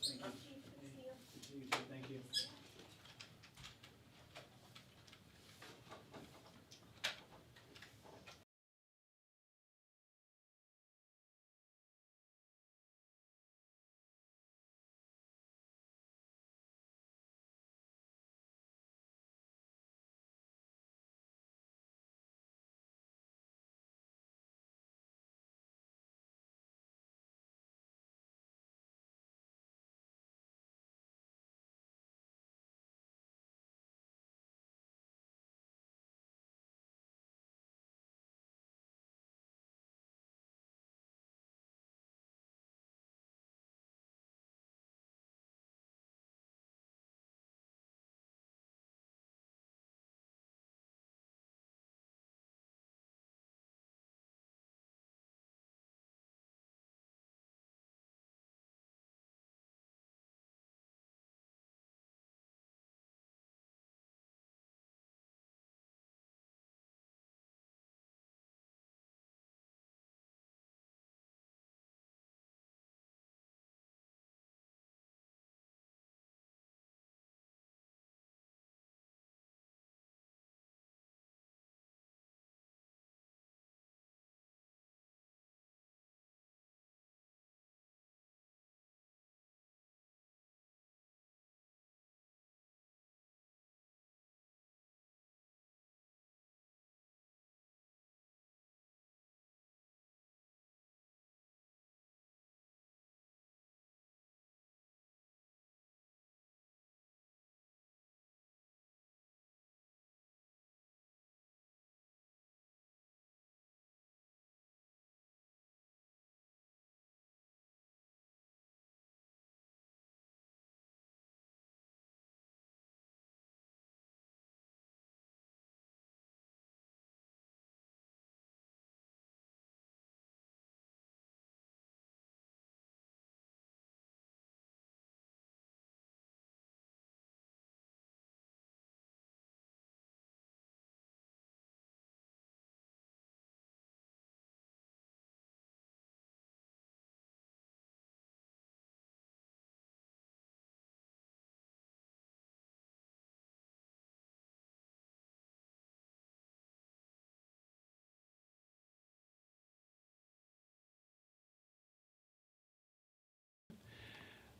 Thank you. Good to see you too. Thank you.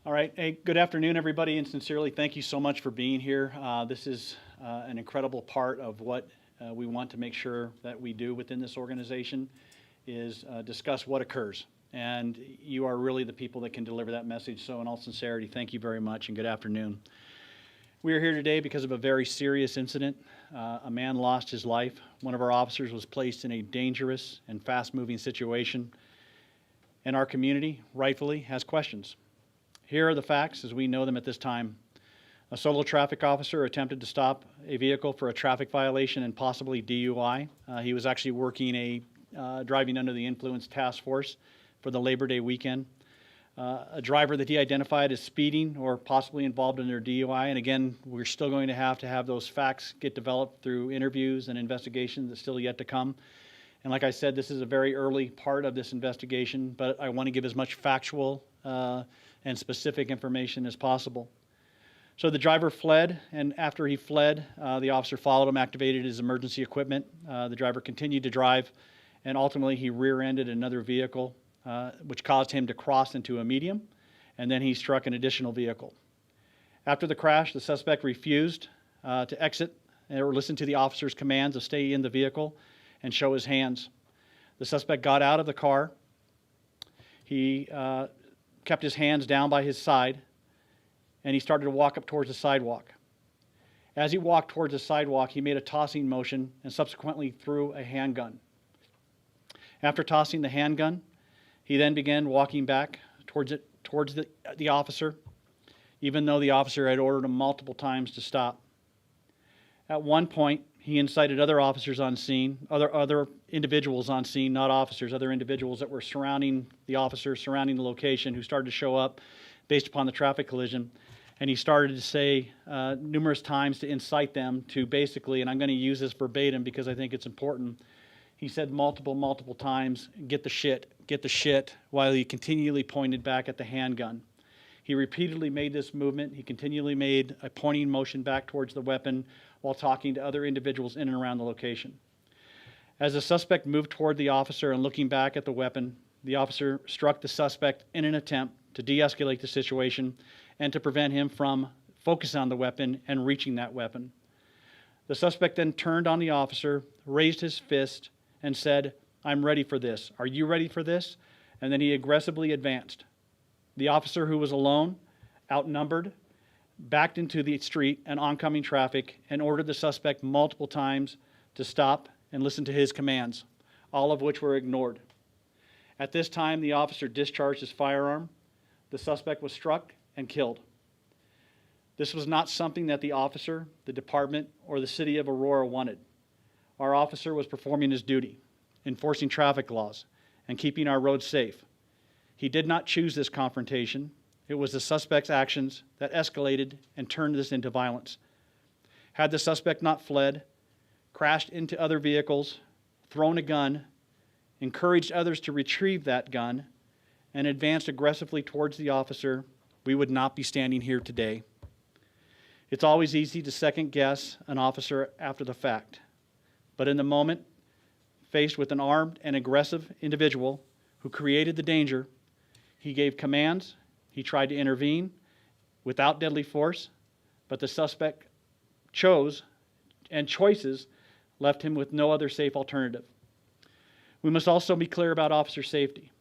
All right. Hey, good afternoon, everybody, and sincerely thank you so much for being here. This is an incredible part of what we want to make sure that we do within this organization is discuss what occurs. And you are really the people that can deliver that message. So in all sincerity, thank you very much and good afternoon. We are here today because of a very serious incident. A man lost his life. One of our officers was placed in a dangerous and fast-moving situation. And our community, rightfully, has questions. Here are the facts as we know them at this time. A solo traffic officer attempted to stop a vehicle for a traffic violation and possibly DUI. He was actually working a driving under the influence task force for the Labor Day weekend. A driver that he identified as speeding or possibly involved in their DUI. And again, we're still going to have those facts get developed through interviews and investigations that's still yet to come. And like I said, this is a very early part of this investigation, but I want to give as much factual and specific information as possible. So the driver fled, and after he fled, the officer followed him, activated his emergency equipment. The driver continued to drive, and ultimately he rear-ended another vehicle, which caused him to cross into a medium, and then he struck an additional vehicle. After the crash, the suspect refused to exit or listen to the officer's commands to stay in the vehicle and show his hands. The suspect got out of the car. He kept his hands down by his side, and he started to walk up towards the sidewalk. As he walked towards the sidewalk, he made a tossing motion and subsequently threw a handgun. After tossing the handgun, he then began walking back towards the officer, even though the officer had ordered him multiple times to stop. At one point, he incited other officers on scene, other individuals on scene, not officers, other individuals that were surrounding the officers, surrounding the location, who started to show up based upon the traffic collision. And he started to say numerous times to incite them to basically, and I'm going to use this verbatim because I think it's important, he said multiple times, get the shit, while he continually pointed back at the handgun. He repeatedly made this movement. He continually made a pointing motion back towards the weapon while talking to other individuals in and around the location. As the suspect moved toward the officer and looking back at the weapon, the officer struck the suspect in an attempt to de-escalate the situation and to prevent him from focusing on the weapon and reaching that weapon. The suspect then turned on the officer, raised his fist, and said, "I'm ready for this. Are you ready for this?" And then he aggressively advanced. The officer, who was alone, outnumbered, backed into the street and oncoming traffic and ordered the suspect multiple times to stop and listen to his commands, all of which were ignored. At this time, the officer discharged his firearm. The suspect was struck and killed. This was not something that the officer, the department, or the city of Aurora wanted. Our officer was performing his duty, enforcing traffic laws, and keeping our roads safe. He did not choose this confrontation. It was the suspect's actions that escalated and turned this into violence. Had the suspect not fled, crashed into other vehicles, thrown a gun, encouraged others to retrieve that gun, and advanced aggressively towards the officer, we would not be standing here today. It's always easy to second-guess an officer after the fact. But in the moment, faced with an armed and aggressive individual who created the danger, he gave commands, he tried to intervene without deadly force, but the suspect chose, and choices left him with no other safe alternative. We must also be clear about officer safety.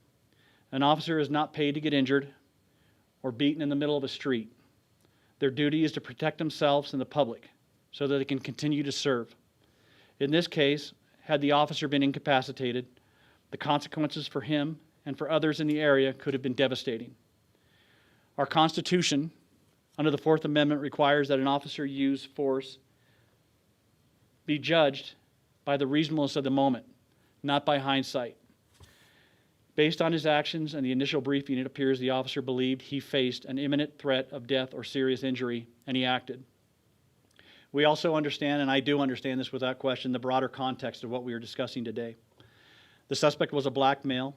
An officer is not paid to get injured or beaten in the middle of a street. Their duty is to protect themselves and the public so that they can continue to serve. In this case, had the officer been incapacitated, the consequences for him and for others in the area could have been devastating. Our Constitution, under the Fourth Amendment, requires that an officer use force be judged by the reasonableness of the moment, not by hindsight. Based on his actions and the initial briefing, it appears the officer believed he faced an imminent threat of death or serious injury, and he acted. We also understand, and I do understand this without question, the broader context of what we are discussing today. The suspect was a black male.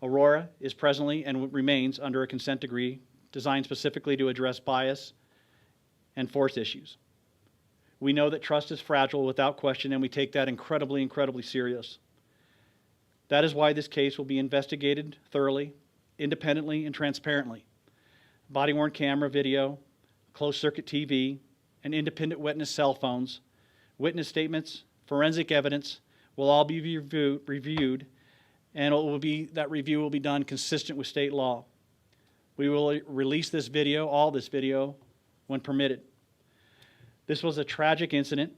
Aurora is presently and remains under a consent decree designed specifically to address bias and force issues. We know that trust is fragile without question, and we take that incredibly, incredibly serious. That is why this case will be investigated thoroughly, independently, and transparently. Body-worn camera video, closed-circuit TV, and independent witness cell phones, witness statements, forensic evidence will all be reviewed, and that review will be done consistent with state law. We will release this video, all this video, when permitted. This was a tragic incident.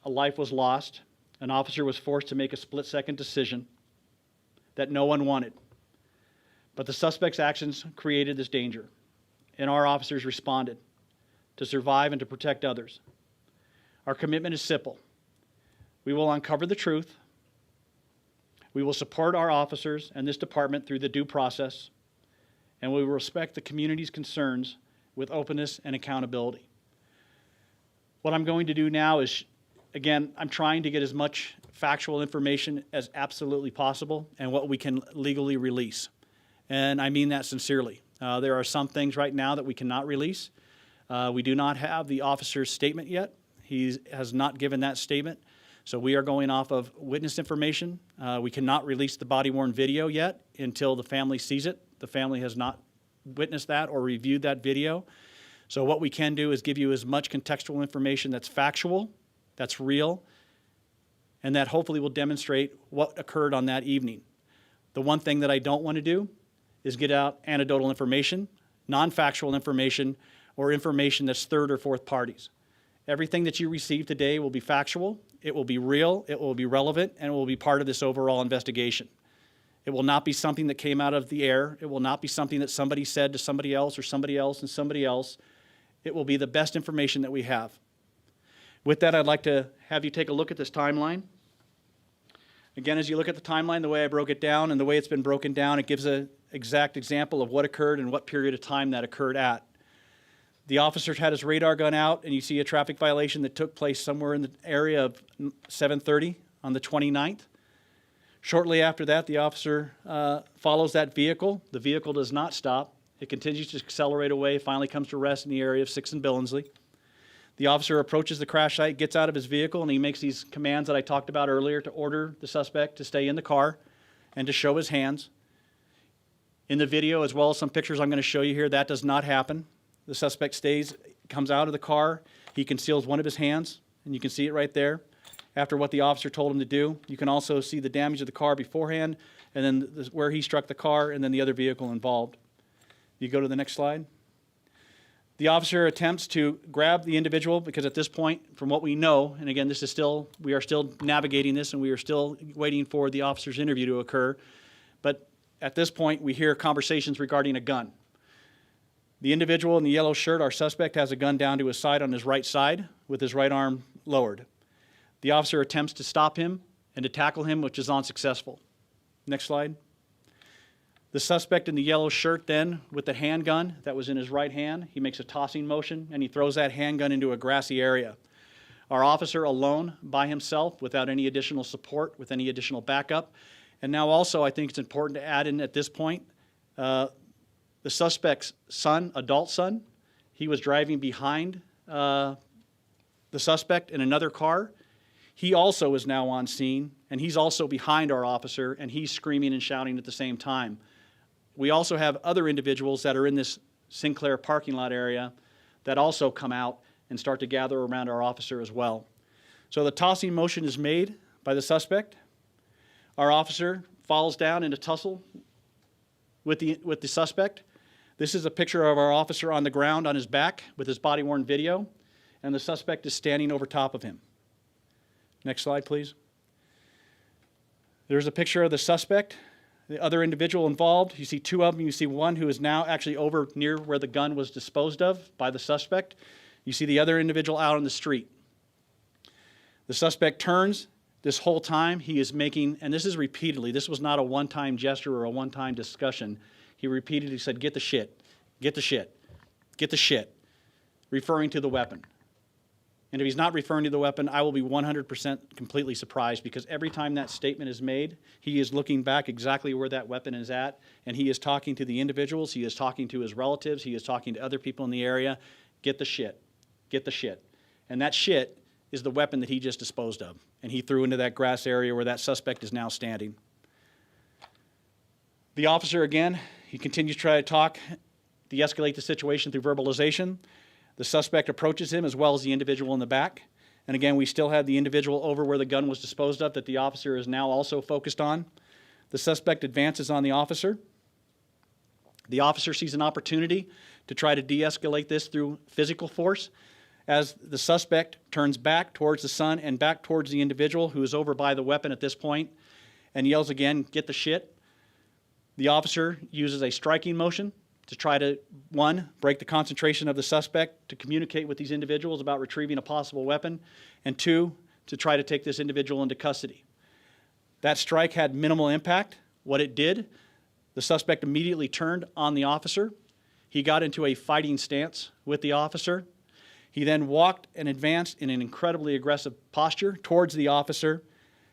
A life was lost. An officer was forced to make a split-second decision that no one wanted. But the suspect's actions created this danger, and our officers responded to survive and to protect others. Our commitment is simple. We will uncover the truth. We will support our officers and this department through the due process, and we will respect the community's concerns with openness and accountability. What I'm going to do now is, again, I'm trying to get as much factual information as absolutely possible and what we can legally release. And I mean that sincerely. There are some things right now that we cannot release. We do not have the officer's statement yet. He has not given that statement. So we are going off of witness information. We cannot release the body-worn video yet until the family sees it. The family has not witnessed that or reviewed that video. So what we can do is give you as much contextual information that's factual, that's real, and that hopefully will demonstrate what occurred on that evening. The one thing that I don't want to do is get out anecdotal information, non-factual information, or information that's third or fourth parties. Everything that you receive today will be factual, it will be real, it will be relevant, and it will be part of this overall investigation. It will not be something that came out of the air. It will not be something that somebody said to somebody else or somebody else and somebody else. It will be the best information that we have. With that, I'd like to have you take a look at this timeline. Again, as you look at the timeline, the way I broke it down and the way it's been broken down, it gives an exact example of what occurred and what period of time that occurred at. The officer had his radar gun out, and you see a traffic violation that took place somewhere in the area of 7:30 on the 29th. Shortly after that, the officer follows that vehicle. The vehicle does not stop. It continues to accelerate away, finally comes to rest in the area of 6th and Billingsley. The officer approaches the crash site, gets out of his vehicle, and he makes these commands that I talked about earlier to order the suspect to stay in the car and to show his hands. In the video, as well as some pictures I'm going to show you here, that does not happen. The suspect comes out of the car, he conceals one of his hands, and you can see it right there after what the officer told him to do. You can also see the damage of the car beforehand, and then where he struck the car, and then the other vehicle involved. You go to the next slide. The officer attempts to grab the individual because at this point, from what we know, and again, we are still navigating this and we are still waiting for the officer's interview to occur, but at this point, we hear conversations regarding a gun. The individual in the yellow shirt, our suspect, has a gun down to his side on his right side with his right arm lowered. The officer attempts to stop him and to tackle him, which is unsuccessful. Next slide. The suspect in the yellow shirt then, with the handgun that was in his right hand, he makes a tossing motion and he throws that handgun into a grassy area. Our officer alone by himself without any additional support, with any additional backup. And now also I think it's important to add in at this point, the suspect's son, adult son, he was driving behind the suspect in another car. He also is now on scene and he's also behind our officer and he's screaming and shouting at the same time. We also have other individuals that are in this Sinclair parking lot area that also come out and start to gather around our officer as well. So the tossing motion is made by the suspect. Our officer falls down in a tussle with the suspect. This is a picture of our officer on the ground on his back with his body-worn video, and the suspect is standing over top of him. Next slide, please. There's a picture of the suspect. The other individual involved, you see two of them. You see one who is now actually over near where the gun was disposed of by the suspect. You see the other individual out on the street. The suspect turns. This whole time he is making, and this is repeatedly, this was not a one-time gesture or a one-time discussion. He repeatedly said, "Get the shit, get the shit, get the shit," referring to the weapon. And if he's not referring to the weapon, I will be 100% completely surprised, because every time that statement is made, he is looking back exactly where that weapon is at, and he is talking to the individuals, he is talking to his relatives, he is talking to other people in the area. Get the shit. Get the shit. And that shit is the weapon that he just disposed of, and he threw into that grass area where that suspect is now standing. The officer, again, he continues to try to talk, de-escalate the situation through verbalization. The suspect approaches him as well as the individual in the back. And again, we still have the individual over where the gun was disposed of that the officer is now also focused on. The suspect advances on the officer. The officer sees an opportunity to try to de-escalate this through physical force as the suspect turns back towards the son and back towards the individual who is over by the weapon at this point and yells again, "Get the shit." The officer uses a striking motion to try to, one, break the concentration of the suspect, to communicate with these individuals about retrieving a possible weapon, and two, to try to take this individual into custody. That strike had minimal impact. What it did, the suspect immediately turned on the officer. He got into a fighting stance with the officer. He then walked and advanced in an incredibly aggressive posture towards the officer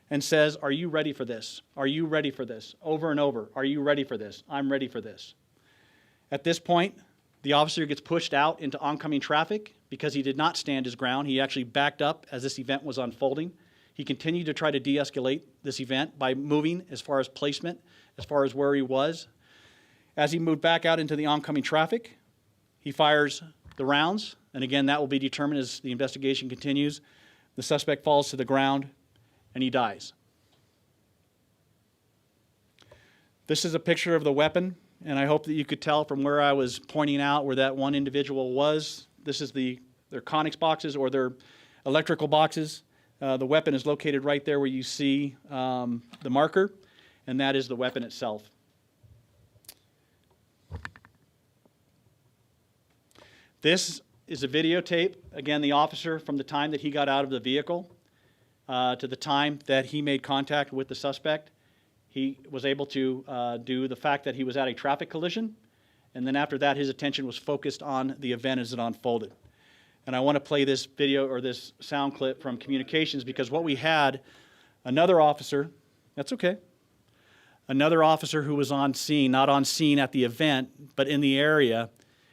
and says, "Are you ready for this? Are you ready for this?" Over and over, "Are you ready for this? I'm ready for this." At this point, the officer gets pushed out into oncoming traffic because he did not stand his ground. He actually backed up as this event was unfolding. He continued to try to de-escalate this event by moving as far as placement, as far as where he was. As he moved back out into the oncoming traffic, he fires the rounds, and again, that will be determined as the investigation continues. The suspect falls to the ground, and he dies. This is a picture of the weapon. And I hope that you could tell from where I was pointing out where that one individual was. This is their conics boxes or their electrical boxes. The weapon is located right there where you see the marker, and that is the weapon itself. This is a videotape, again, the officer from the time that he got out of the vehicle to the time that he made contact with the suspect. He was able to do the fact that he was at a traffic collision, and then after that his attention was focused on the event as it unfolded. And I want to play this video or this sound clip from communications because what we had, another officer, that's okay, Another officer who was on scene, not on scene at the event, but in the area,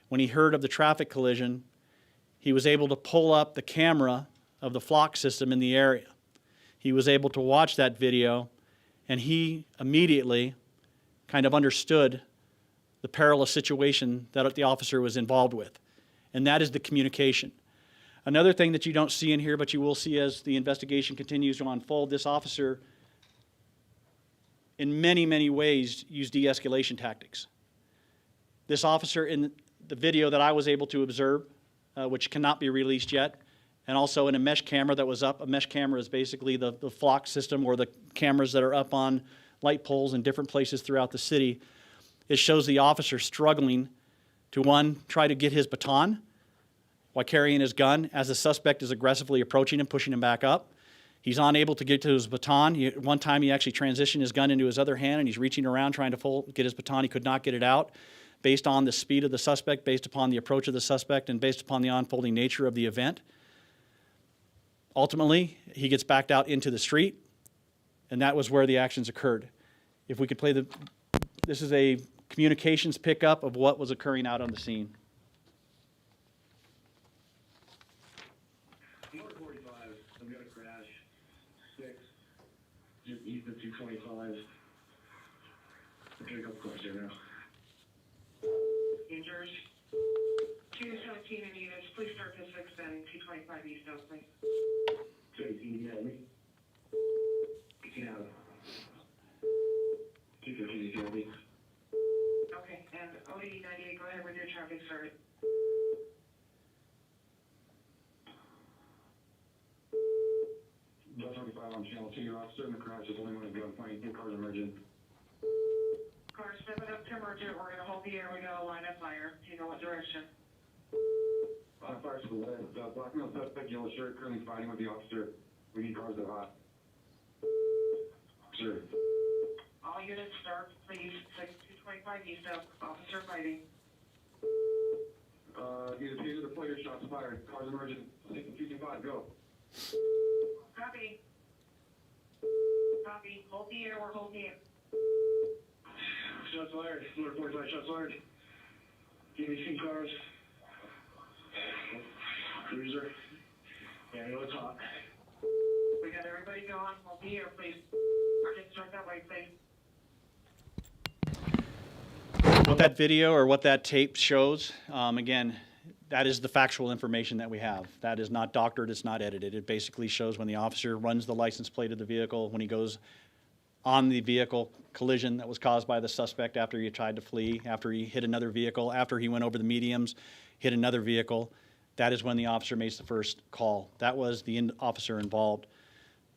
when he heard of the traffic collision, he was able to pull up the camera of the flock system in the area. He was able to watch that video, and he immediately kind of understood the perilous situation that the officer was involved with, and that is the communication. Another thing that you don't see in here, but you will see as the investigation continues to unfold, this officer in many, many ways used de-escalation tactics. This officer in the video that I was able to observe, which cannot be released yet, and also in a mesh camera that was up. A mesh camera is basically the flock system, or the cameras that are up on light poles in different places throughout the city. It shows the officer struggling to, one, try to get his baton while carrying his gun as the suspect is aggressively approaching him, pushing him back up. He's unable to get to his baton. One time he actually transitioned his gun into his other hand, and he's reaching around trying to get his baton. He could not get it out based on the speed of the suspect, based upon the approach of the suspect, and based upon the unfolding nature of the event. Ultimately, he gets backed out into the street, and that was where the actions occurred. If we could play this is a communications pickup of what was occurring out on the scene. North 45, I've got a crash. 6, just east of 225. I'll take a couple cars here now. Rangers, 217 in units, please start to 6 and 225 east of, please. 218, you got me? 18 out. 215, you got me? Okay, and OD 98, go ahead with your traffic start. Bus 25 on channel 2, your officer in the crash is only one of gunpoint. Your car's emergent. Car, step it up to emergent, we're gonna hold the air, we got a line of fire. Do you know what direction? Fire to the left. Black male suspect, yellow shirt, currently fighting with the officer. We need cars that hot. Sure. All units start, please, 225 east of, officer fighting. Either taser or player shots fired. Cars emergent. 225, go. Copy. Copy, hold the air, we're holding it. Shots fired. North 45, shots fired. Give me 2 cars. Cruiser. Yeah, I know it's hot. We got everybody going, hold the air, please. Urgent start that way, please. What that video or what that tape shows, again, that is the factual information that we have. That is not doctored, it's not edited. It basically shows when the officer runs the license plate of the vehicle, when he goes on the vehicle collision that was caused by the suspect after he tried to flee, after he hit another vehicle, after he went over the mediums, hit another vehicle. That is when the officer makes the first call. That was the officer involved.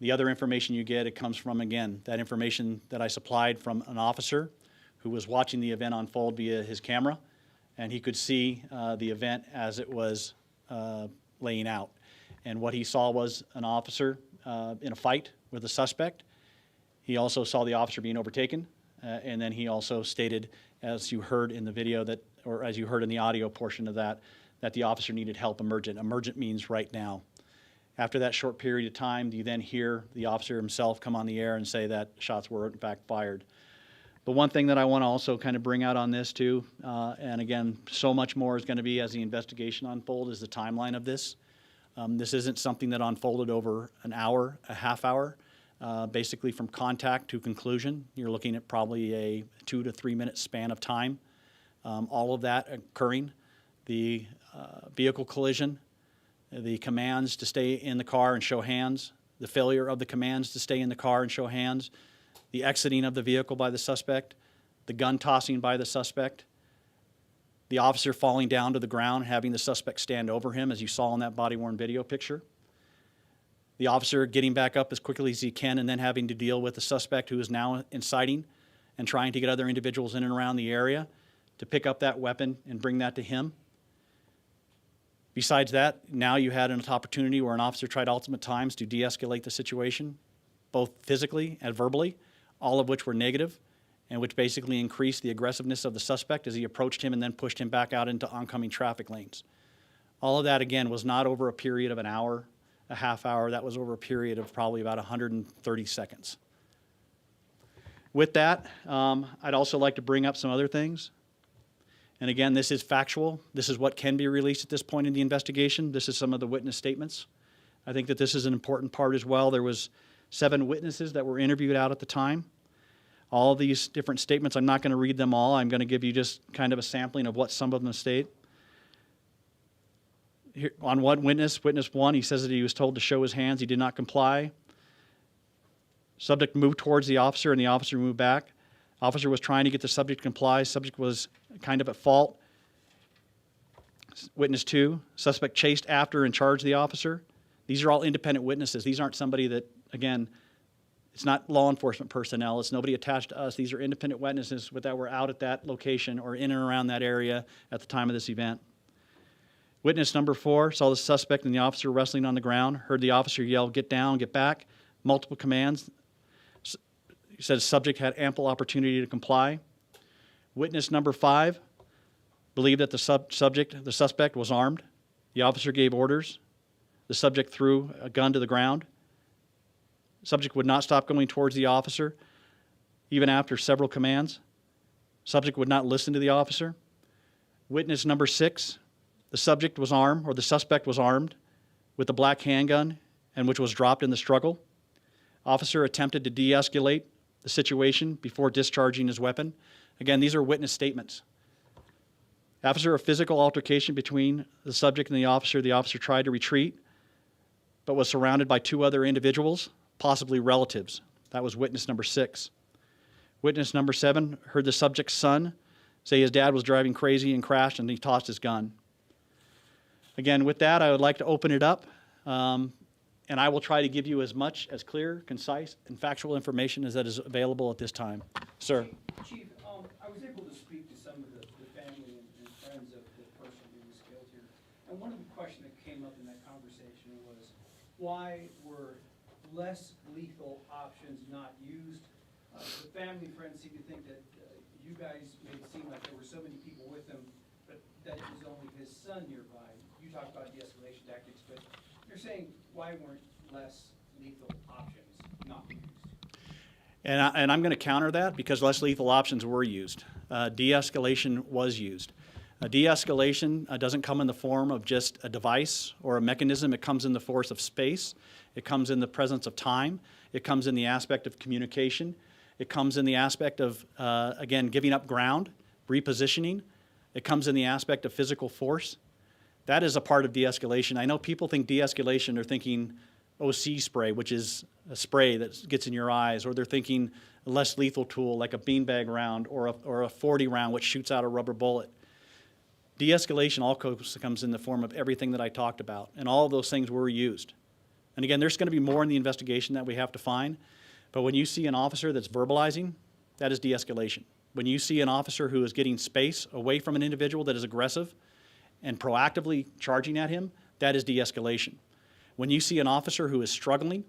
The other information you get, it comes from, again, that information that I supplied from an officer who was watching the event unfold via his camera, and he could see the event as it was laying out. And what he saw was an officer in a fight with a suspect. He also saw the officer being overtaken, and then he also stated, as you heard in the video that, or as you heard in the audio portion of that, that the officer needed help emergent. Emergent means right now. After that short period of time, you then hear the officer himself come on the air and say that shots were in fact fired. The one thing that I want to also kind of bring out on this too, and again, so much more is going to be as the investigation unfolds, is the timeline of this. This isn't something that unfolded over an hour, a half hour. Basically from contact to conclusion, you're looking at probably a 2 to 3 minute span of time. All of that occurring. The vehicle collision, the commands to stay in the car and show hands, the failure of the commands to stay in the car and show hands, the exiting of the vehicle by the suspect, the gun tossing by the suspect, the officer falling down to the ground, having the suspect stand over him, as you saw in that body-worn video picture, the officer getting back up as quickly as he can and then having to deal with the suspect who is now inciting and trying to get other individuals in and around the area to pick up that weapon and bring that to him. Besides that, now you had an opportunity where an officer tried ultimate times to de-escalate the situation, both physically and verbally, all of which were negative, and which basically increased the aggressiveness of the suspect as he approached him and then pushed him back out into oncoming traffic lanes. All of that, again, was not over a period of an hour, a half hour. That was over a period of probably about 130 seconds. With that, I'd also like to bring up some other things. And again, this is factual. This is what can be released at this point in the investigation. This is some of the witness statements. I think that this is an important part as well. There was 7 witnesses that were interviewed out at the time. All of these different statements, I'm not going to read them all. I'm going to give you just kind of a sampling of what some of them state. Here, on one witness 1, he says that he was told to show his hands. He did not comply. Subject moved towards the officer, and the officer moved back. Officer was trying to get the subject to comply. Subject was kind of at fault. Witness 2, suspect chased after and charged the officer. These are all independent witnesses. These aren't somebody that, again, it's not law enforcement personnel. It's nobody attached to us. These are independent witnesses that were out at that location or in and around that area at the time of this event. Witness number 4 saw the suspect and the officer wrestling on the ground, heard the officer yell, "Get down, get back," multiple commands. He said the subject had ample opportunity to comply. Witness number 5 believed that the suspect was armed. The officer gave orders. The subject threw a gun to the ground. The subject would not stop going towards the officer, even after several commands. The subject would not listen to the officer. Witness number 6, the subject was armed, or the suspect was armed, with a black handgun, and which was dropped in the struggle. Officer attempted to de-escalate the situation before discharging his weapon. Again, these are witness statements. After a physical altercation between the subject and the officer tried to retreat, but was surrounded by 2 other individuals, possibly relatives. That was witness number 6. Witness number 7 heard the subject's son say his dad was driving crazy and crashed, and he tossed his gun. Again, with that, I would like to open it up, and I will try to give you as much as clear, concise, and factual information as that is available at this time. Sir. Chief, I was able to speak to some of the family and friends of the person who was killed here, and one of the questions that came up in that conversation was, why were less lethal options not used? The family friends seem to think that you guys made it seem like there were so many people with him, but that it was only his son nearby. You talked about de-escalation tactics, but you're saying why weren't less lethal options not used? And I'm going to counter that because less lethal options were used. De-escalation was used. De-escalation doesn't come in the form of just a device or a mechanism. It comes in the force of space. It comes in the presence of time. It comes in the aspect of communication. It comes in the aspect of, again, giving up ground, repositioning. It comes in the aspect of physical force. That is a part of de-escalation. I know people think de-escalation, they're thinking OC spray, which is a spray that gets in your eyes, or they're thinking a less lethal tool like a beanbag round or a 40 round which shoots out a rubber bullet. De-escalation also comes in the form of everything that I talked about, and all of those things were used. And again, there's going to be more in the investigation that we have to find, but when you see an officer that's verbalizing, that is de-escalation. When you see an officer who is getting space away from an individual that is aggressive and proactively charging at him, that is de-escalation. When you see an officer who is struggling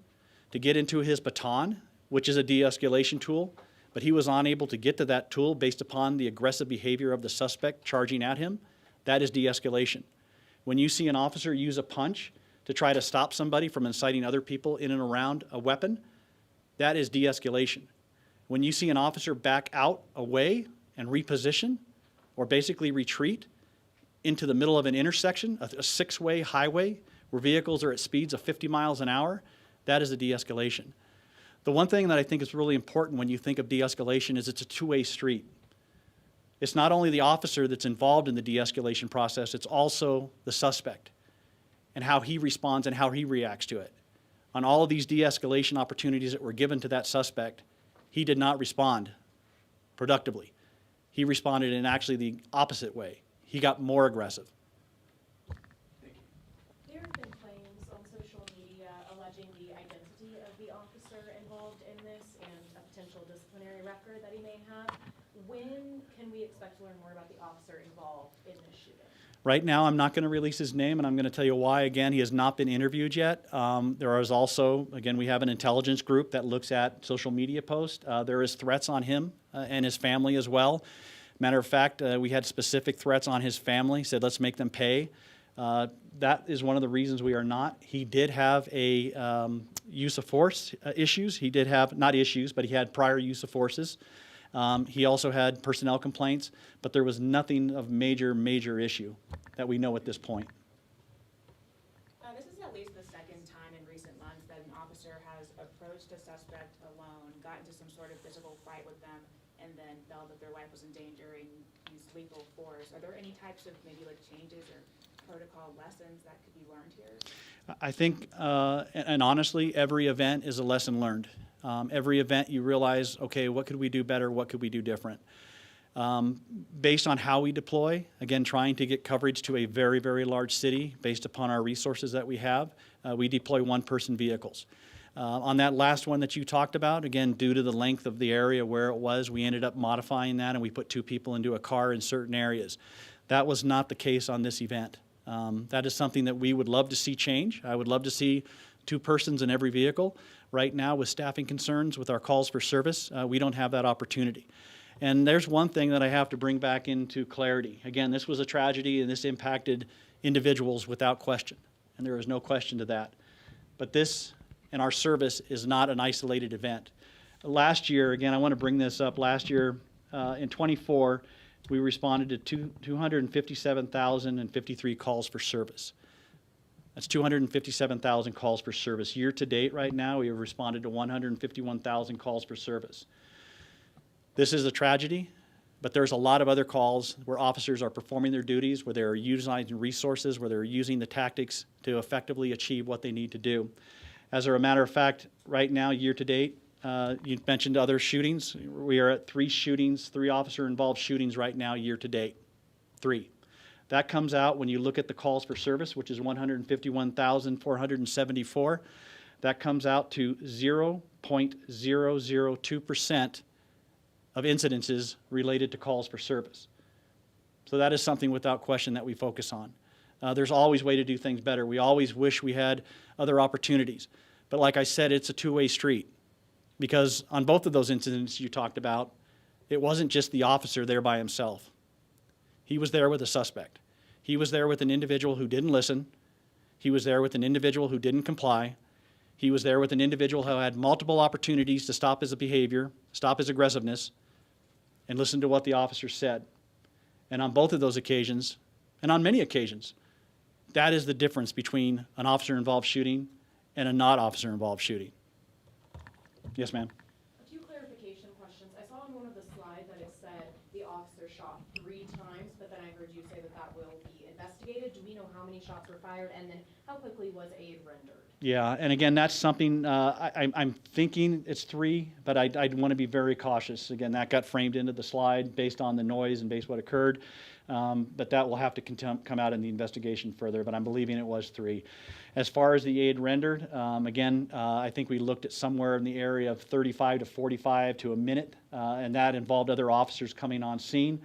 to get into his baton, which is a de-escalation tool, but he was unable to get to that tool based upon the aggressive behavior of the suspect charging at him, that is de-escalation. When you see an officer use a punch to try to stop somebody from inciting other people in and around a weapon, that is de-escalation. When you see an officer back out, away, and reposition, or basically retreat into the middle of an intersection, a 6-way highway where vehicles are at speeds of 50 miles an hour, that is a de-escalation. The one thing that I think is really important when you think of de-escalation is it's a 2-way street. It's not only the officer that's involved in the de-escalation process, it's also the suspect and how he responds and how he reacts to it. On all of these de-escalation opportunities that were given to that suspect, he did not respond productively. He responded in actually the opposite way. He got more aggressive. There have been claims on social media alleging the identity of the officer involved in this and a potential disciplinary record that he may have. When can we expect to learn more about the officer involved in this shooting? Right now, I'm not going to release his name, and I'm going to tell you why. Again, he has not been interviewed yet. There is also, again, we have an intelligence group that looks at social media posts. There is threats on him and his family as well. Matter of fact, we had specific threats on his family, said let's make them pay. That is one of the reasons we are not. He did have a use of force issues. He did have, not issues, but he had prior use of forces. He also had personnel complaints, but there was nothing of major issue that we know at this point. This is at least the second time in recent months that an officer has approached a suspect alone, got into some sort of physical fight with them, and then felt that their life was in danger and used lethal force. Are there any types of maybe like changes or protocol lessons that could be learned here? I think, and honestly, every event is a lesson learned. Every event you realize, okay, what could we do better? What could we do different? Based on how we deploy, again, trying to get coverage to a very large city based upon our resources that we have, we deploy one-person vehicles. On that last one that you talked about, again, due to the length of the area where it was, we ended up modifying that and we put 2 people into a car in certain areas. That was not the case on this event. That is something that we would love to see change. I would love to see 2 persons in every vehicle. Right now, with staffing concerns, with our calls for service, we don't have that opportunity. And there's one thing that I have to bring back into clarity. Again, this was a tragedy and this impacted individuals without question, and there is no question to that. But this and our service is not an isolated event. Last year, again, I want to bring this up, last year in '24, we responded to 257,053 calls for service. That's 257,000 calls for service. Year to date right now, we have responded to 151,000 calls for service. This is a tragedy, but there's a lot of other calls where officers are performing their duties, where they're utilizing resources, where they're using the tactics to effectively achieve what they need to do. As a matter of fact, right now, year to date, you mentioned other shootings. We are at 3 shootings, 3 officer-involved shootings right now, year to date. 3. That comes out when you look at the calls for service, which is 151,474. That comes out to 0.002% of incidences related to calls for service. So that is something without question that we focus on. There's always a way to do things better. We always wish we had other opportunities. But like I said, it's a two-way street. Because on both of those incidents you talked about, it wasn't just the officer there by himself. He was there with a suspect. He was there with an individual who didn't listen. He was there with an individual who didn't comply. He was there with an individual who had multiple opportunities to stop his behavior, stop his aggressiveness, and listen to what the officer said. And on both of those occasions, and on many occasions, that is the difference between an officer-involved shooting and a not officer-involved shooting. Yes, ma'am. A few clarification questions. I saw on one of the slides that it said the officer shot 3 times, but then I heard you say that that will be investigated. Do we know how many shots were fired, and then how quickly was aid rendered? Yeah, and again, that's something, I'm thinking it's 3, but I'd want to be very cautious. Again, that got framed into the slide based on the noise and based what occurred. But that will have to come out in the investigation further, but I'm believing it was 3. As far as the aid rendered, again, I think we looked at somewhere in the area of 35 to 45 to a minute, and that involved other officers coming on scene.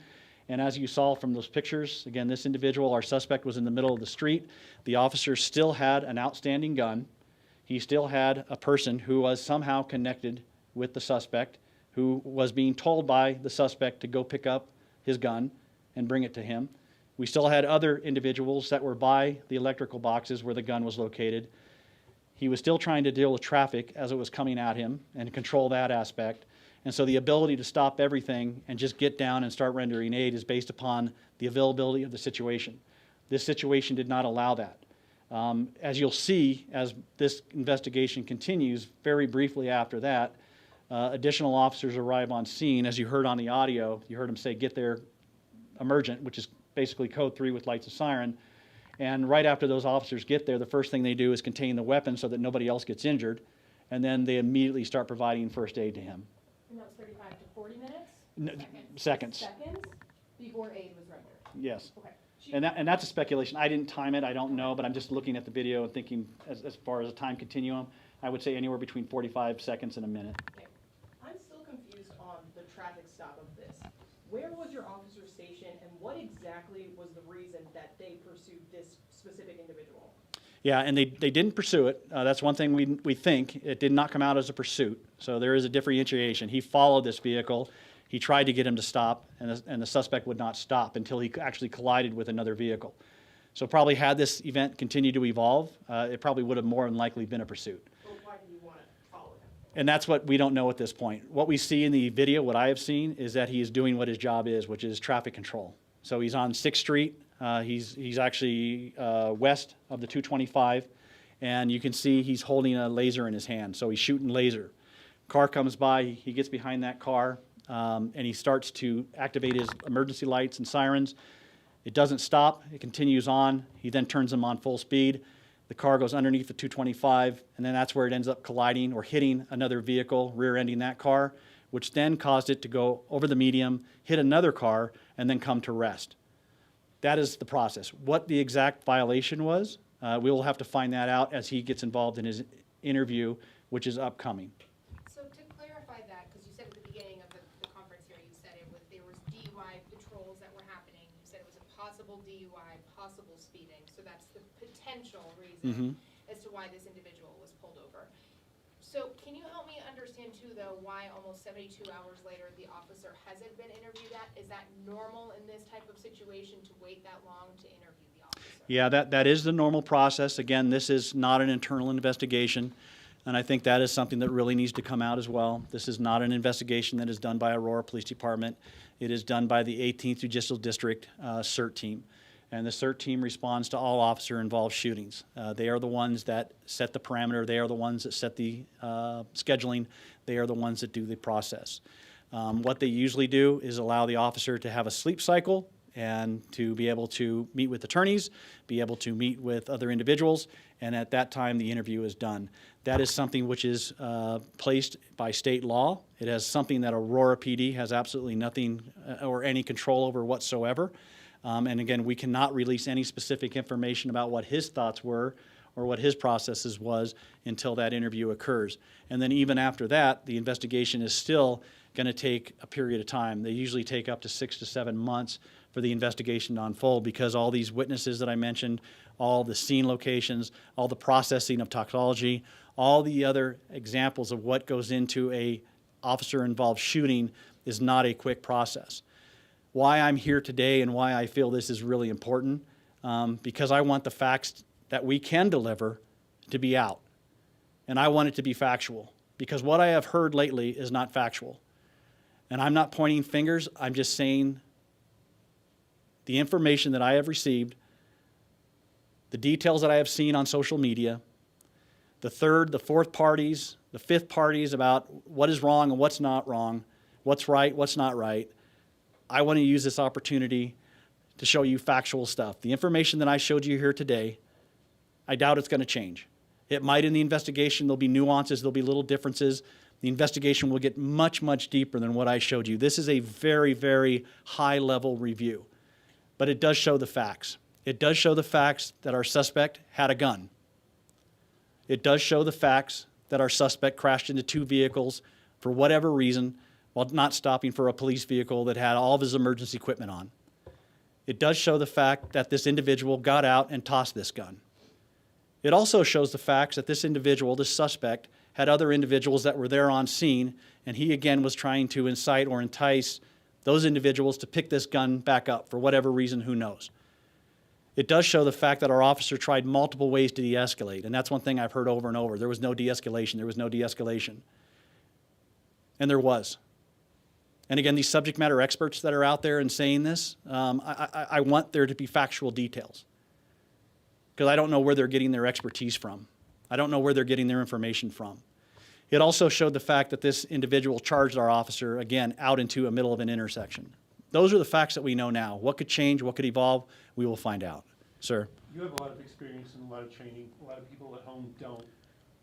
And as you saw from those pictures, again, this individual, our suspect, was in the middle of the street. The officer still had an outstanding gun. He still had a person who was somehow connected with the suspect, who was being told by the suspect to go pick up his gun and bring it to him. We still had other individuals that were by the electrical boxes where the gun was located. He was still trying to deal with traffic as it was coming at him and control that aspect. And so the ability to stop everything and just get down and start rendering aid is based upon the availability of the situation. This situation did not allow that. As you'll see, as this investigation continues, very briefly after that, additional officers arrive on scene. As you heard on the audio, you heard him say, "Get there emergent," which is basically code 3 with lights of siren. And right after those officers get there, the first thing they do is contain the weapon so that nobody else gets injured. And then they immediately start providing first aid to him. And that was 35 to 40 minutes? Seconds. Seconds before aid was rendered? Yes. Okay. And that's a speculation. I didn't time it, I don't know, but I'm just looking at the video and thinking as far as a time continuum, I would say anywhere between 45 seconds and a minute. Okay. I'm still confused on the traffic stop of this. Where was your officer stationed, and what exactly was the reason that they pursued this specific individual? Yeah, and they didn't pursue it. That's one thing we think. It did not come out as a pursuit. So there is a differentiation. He followed this vehicle. He tried to get him to stop, and the suspect would not stop until he actually collided with another vehicle. So probably had this event continued to evolve, it probably would have more than likely been a pursuit. Or why did he And that's what we don't know at this point. What we see in the video, what I have seen, is that he is doing what his job is, which is traffic control. So he's on 6th Street. He's actually west of the 225. And you can see he's holding a laser in his hand. So he's shooting laser. Car comes by. He gets behind that car, and he starts to activate his emergency lights and sirens. It doesn't stop. It continues on. He then turns them on full speed. The car goes underneath the 225, and then that's where it ends up colliding or hitting another vehicle, rear-ending that car, which then caused it to go over the medium, hit another car, and then come to rest. That is the process. What the exact violation was, we will have to find that out as he gets involved in his interview, which is upcoming. So to clarify that, because you said at the beginning of the conference here, you said there was DUI patrols that were happening. You said it was a possible DUI, possible speeding. So that's the potential reason as to why this individual was pulled over. So can you help me understand too, though, why almost 72 hours later the officer hasn't been interviewed at? Is that normal in this type of situation to wait that long to interview the officer? Yeah, that is the normal process. Again, this is not an internal investigation, and I think that is something that really needs to come out as well. This is not an investigation that is done by Aurora Police Department. It is done by the 18th Judicial District CERT team. And the CERT team responds to all officer-involved shootings. They are the ones that set the parameter. They are the ones that set the scheduling. They are the ones that do the process. What they usually do is allow the officer to have a sleep cycle and to be able to meet with attorneys, be able to meet with other individuals, and at that time the interview is done. That is something which is placed by state law. It is something that Aurora PD has absolutely nothing or any control over whatsoever. And again, we cannot release any specific information about what his thoughts were or what his processes was until that interview occurs. And then even after that, the investigation is still going to take a period of time. They usually take up to 6 to 7 months for the investigation to unfold because all these witnesses that I mentioned, all the scene locations, all the processing of toxicology, all the other examples of what goes into a officer-involved shooting is not a quick process. Why I'm here today and why I feel this is really important, because I want the facts that we can deliver to be out. And I want it to be factual, because what I have heard lately is not factual. And I'm not pointing fingers, I'm just saying the information that I have received, the details that I have seen on social media, the third, the fourth parties, the fifth parties about what is wrong and what's not wrong, what's right, what's not right. I want to use this opportunity to show you factual stuff. The information that I showed you here today, I doubt it's going to change. It might in the investigation. There'll be nuances. There'll be little differences. The investigation will get much, much deeper than what I showed you. This is a very, very high-level review. But it does show the facts. It does show the facts that our suspect had a gun. It does show the facts that our suspect crashed into 2 vehicles for whatever reason, while not stopping for a police vehicle that had all of his emergency equipment on. It does show the fact that this individual got out and tossed this gun. It also shows the facts that this individual, this suspect, had other individuals that were there on scene, and he again was trying to incite or entice those individuals to pick this gun back up for whatever reason, who knows. It does show the fact that our officer tried multiple ways to de-escalate, and that's one thing I've heard over and over. There was no de-escalation, there was no de-escalation. And there was. And again, these subject matter experts that are out there and saying this, I want there to be factual details. Because I don't know where they're getting their expertise from. I don't know where they're getting their information from. It also showed the fact that this individual charged our officer, again, out into a middle of an intersection. Those are the facts that we know now. What could change, what could evolve, we will find out. Sir? You have a lot of experience and a lot of training. A lot of people at home don't.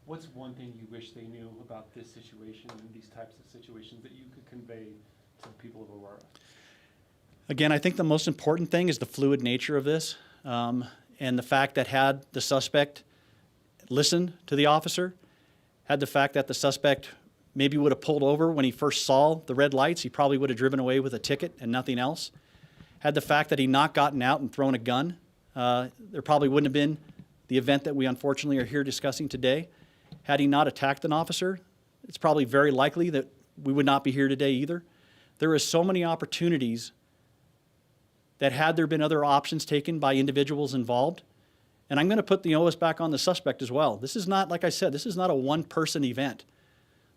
What's one thing you wish they knew about this situation and these types of situations that you could convey to the people of Aurora? Again, I think the most important thing is the fluid nature of this, and the fact that had the suspect listened to the officer, had the fact that the suspect maybe would have pulled over when he first saw the red lights, he probably would have driven away with a ticket and nothing else. Had the fact that he not gotten out and thrown a gun, there probably wouldn't have been the event that we unfortunately are here discussing today. Had he not attacked an officer, it's probably very likely that we would not be here today either. There are so many opportunities that had there been other options taken by individuals involved, and I'm going to put the onus back on the suspect as well. This is not, like I said, this is not a one-person event.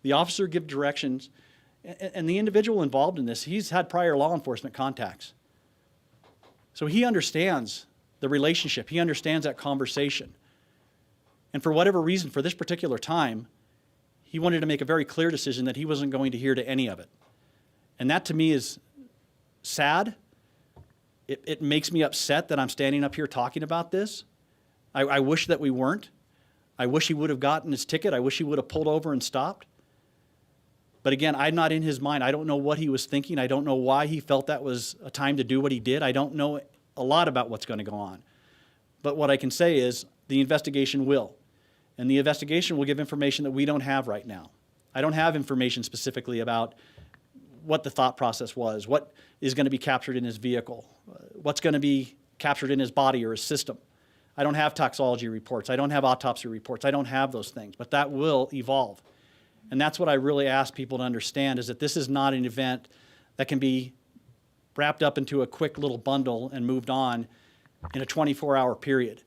The officer give directions, and the individual involved in this, he's had prior law enforcement contacts. So he understands the relationship. He understands that conversation. And for whatever reason, for this particular time, he wanted to make a very clear decision that he wasn't going to hear to any of it. And that to me is sad. It makes me upset that I'm standing up here talking about this. I wish that we weren't. I wish he would have gotten his ticket. I wish he would have pulled over and stopped. But again, I'm not in his mind. I don't know what he was thinking. I don't know why he felt that was a time to do what he did. I don't know a lot about what's going to go on. But what I can say is the investigation will. And the investigation will give information that we don't have right now. I don't have information specifically about what the thought process was, what is going to be captured in his vehicle, what's going to be captured in his body or his system. I don't have toxology reports. I don't have autopsy reports. I don't have those things, but that will evolve. And that's what I really ask people to understand, is that this is not an event that can be wrapped up into a quick little bundle and moved on in a 24-hour period.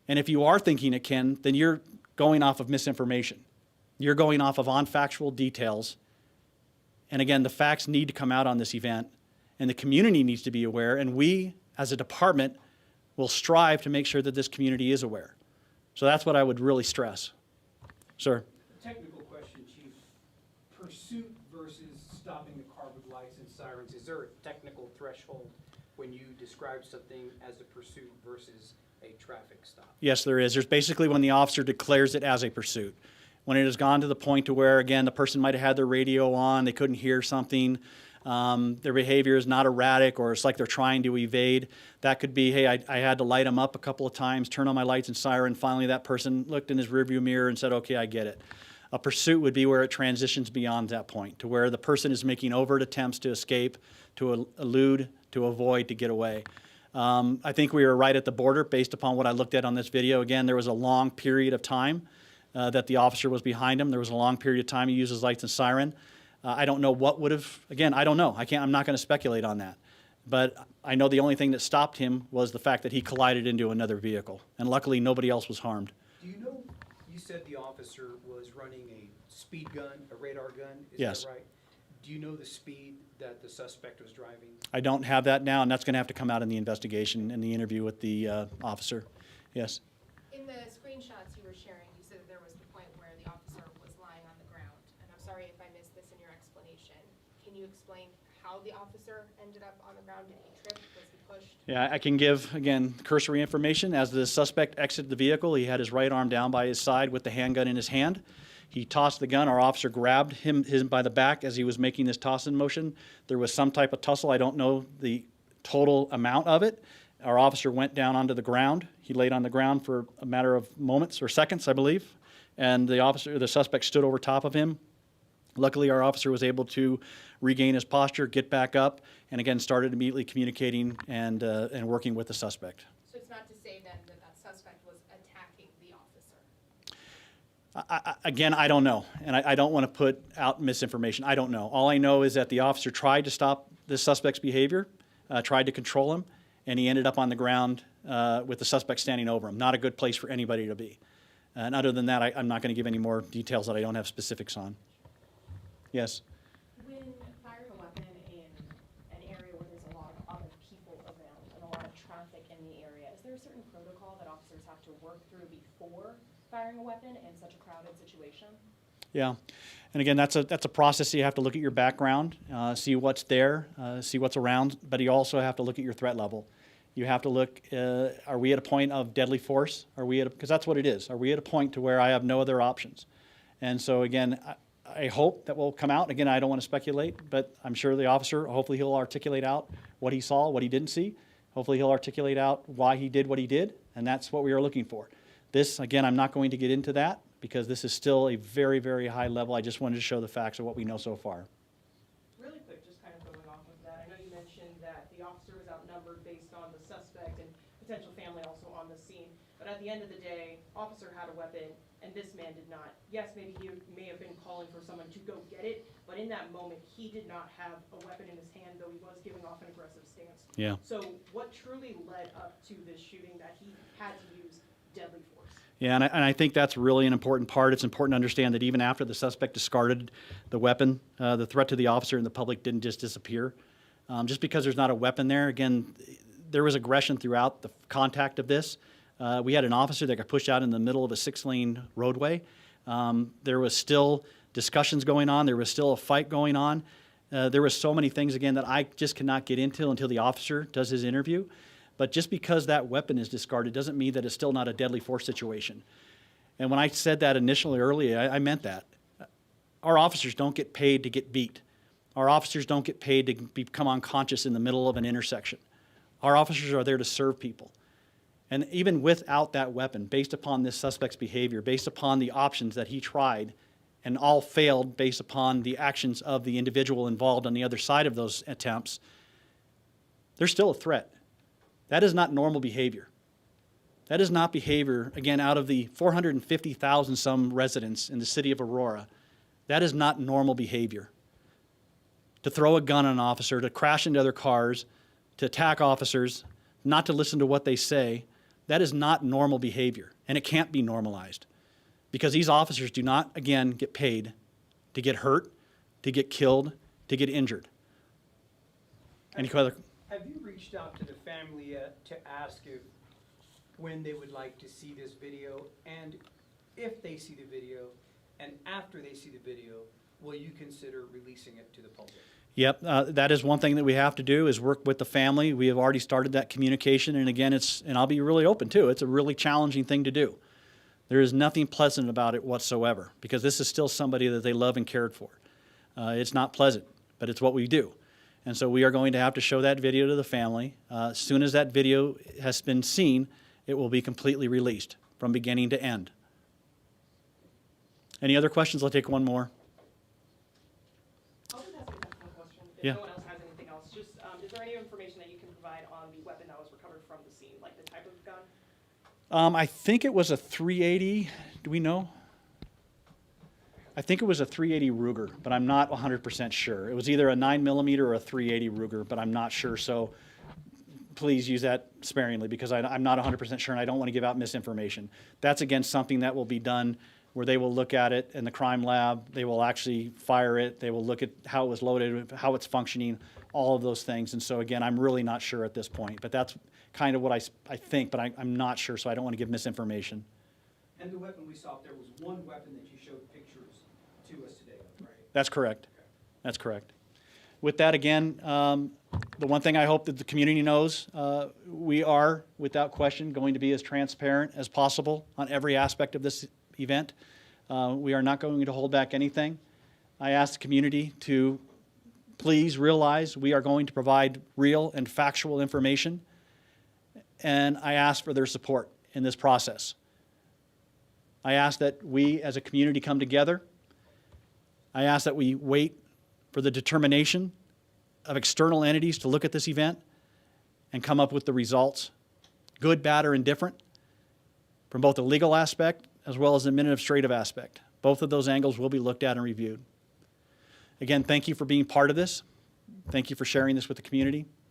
And if you are thinking it can, then you're going off of misinformation. You're going off of unfactual details. And again, the facts need to come out on this event, and the community needs to be aware, and we, as a department, will strive to make sure that this community is aware. So that's what I would really stress. Sir? Technical question, Chief. Pursuit versus stopping the car with lights and sirens, is there a technical threshold when you describe something as a pursuit versus a traffic stop? Yes, there is. There's basically when the officer declares it as a pursuit. When it has gone to the point to where, again, the person might have had their radio on, they couldn't hear something, their behavior is not erratic, or it's like they're trying to evade. That could be, hey, I had to light them up a couple of times, turn on my lights and siren. Finally, that person looked in his rearview mirror and said, okay, I get it. A pursuit would be where it transitions beyond that point, to where the person is making overt attempts to escape, to elude, to avoid, to get away. I think we were right at the border based upon what I looked at on this video. Again, there was a long period of time that the officer was behind him. There was a long period of time he used his lights and siren. I don't know what would have, again, I don't know. I'm not going to speculate on that. But I know the only thing that stopped him was the fact that he collided into another vehicle. And luckily, nobody else was harmed. Do you know, you said the officer was running a speed gun, a radar gun, is Yes. that right? Do you know the speed that the suspect was driving? I don't have that now, and that's going to have to come out in the investigation and the interview with the officer. Yes? In the screenshots you were sharing, you said there was the point where the officer was lying on the ground. And I'm sorry if I missed this in your explanation. Can you explain how the officer ended up on the ground? Did he trip? Was he pushed? Yeah, I can give, again, cursory information. As the suspect exited the vehicle, he had his right arm down by his side with the handgun in his hand. He tossed the gun. Our officer grabbed him by the back as he was making this toss-in motion. There was some type of tussle. I don't know the total amount of it. Our officer went down onto the ground. He laid on the ground for a matter of moments or seconds, I believe. And the suspect stood over top of him. Luckily, our officer was able to regain his posture, get back up, and again started immediately communicating and working with the suspect. So it's not to say then that that suspect was attacking the officer? Again, I don't know, and I don't want to put out misinformation. I don't know. All I know is that the officer tried to stop this suspect's behavior, tried to control him, and he ended up on the ground with the suspect standing over him. Not a good place for anybody to be. And other than that, I'm not going to give any more details that I don't have specifics on. Yes? When firing a weapon in an area where there's a lot of other people around and a lot of traffic in the area, is there a certain protocol that officers have to work through before firing a weapon in such a crowded situation? Yeah, and again, that's a process. You have to look at your background, see what's there, see what's around, but you also have to look at your threat level. You have to look, are we at a point of deadly force? Because that's what it is. Are we at a point to where I have no other options? And so again, I hope that will come out. Again, I don't want to speculate, but I'm sure the officer, hopefully he'll articulate out what he saw, what he didn't see. Hopefully he'll articulate out why he did what he did, and that's what we are looking for. This, again, I'm not going to get into that because this is still a very, very high level. I just wanted to show the facts of what we know so far. Really quick, just kind of going off of that, I know you mentioned that the officer was outnumbered based on the suspect and potential family also on the scene, but at the end of the day, officer had a weapon and this man did not. Yes, maybe he may have been calling for someone to go get it, but in that moment, he did not have a weapon in his hand, though he was giving off an aggressive stance. Yeah. So what truly led up to this shooting that he had to use deadly force? Yeah, and I think that's really an important part. It's important to understand that even after the suspect discarded the weapon, the threat to the officer and the public didn't just disappear. Just because there's not a weapon there, again, there was aggression throughout the contact of this. We had an officer that got pushed out in the middle of a 6-lane roadway. There was still discussions going on. There was still a fight going on. There was so many things, again, that I just cannot get into until the officer does his interview. But just because that weapon is discarded doesn't mean that it's still not a deadly force situation. And when I said that initially earlier, I meant that. Our officers don't get paid to get beat. Our officers don't get paid to become unconscious in the middle of an intersection. Our officers are there to serve people. And even without that weapon, based upon this suspect's behavior, based upon the options that he tried, and all failed based upon the actions of the individual involved on the other side of those attempts, there's still a threat. That is not normal behavior. That is not behavior, again, out of the 450,000 some residents in the city of Aurora. That is not normal behavior. To throw a gun at an officer, to crash into other cars, to attack officers, not to listen to what they say, that is not normal behavior, and it can't be normalized. Because these officers do not, again, get paid to get hurt, to get killed, to get injured. Any other? Have you reached out to the family yet to ask if, when they would like to see this video, and if they see the video, and after they see the video, will you consider releasing it to the public? Yep, that is one thing that we have to do is work with the family. We have already started that communication, and again, and I'll be really open too, it's a really challenging thing to do. There is nothing pleasant about it whatsoever, because this is still somebody that they love and cared for. It's not pleasant, but it's what we do. And so we are going to have to show that video to the family. As soon as that video has been seen, it will be completely released from beginning to end. Any other questions? I'll take one more. I'll just ask you one question. If Yeah. no one else has anything else, just, is there any information that you can provide on the weapon that was recovered from the scene, like the type of gun? I think it was a 380. Do we know? I think it was a 380 Ruger, but I'm not 100% sure. It was either a 9mm or a 380 Ruger, but I'm not sure. So please use that sparingly, because I'm not 100% sure, and I don't want to give out misinformation. That's, again, something that will be done where they will look at it in the crime lab. They will actually fire it. They will look at how it was loaded, how it's functioning, all of those things. And so, again, I'm really not sure at this point. But that's kind of what I think, but I'm not sure, so I don't want to give misinformation. And the weapon we saw up there was one weapon that you showed pictures to us today, right? That's correct. That's correct. With that, again, the one thing I hope that the community knows, we are, without question, going to be as transparent as possible on every aspect of this event. We are not going to hold back anything. I ask the community to please realize we are going to provide real and factual information, and I ask for their support in this process. I ask that we as a community come together. I ask that we wait for the determination of external entities to look at this event and come up with the results, good, bad, or indifferent, from both the legal aspect as well as the administrative aspect. Both of those angles will be looked at and reviewed. Again, thank you for being part of this. Thank you for sharing this with the community.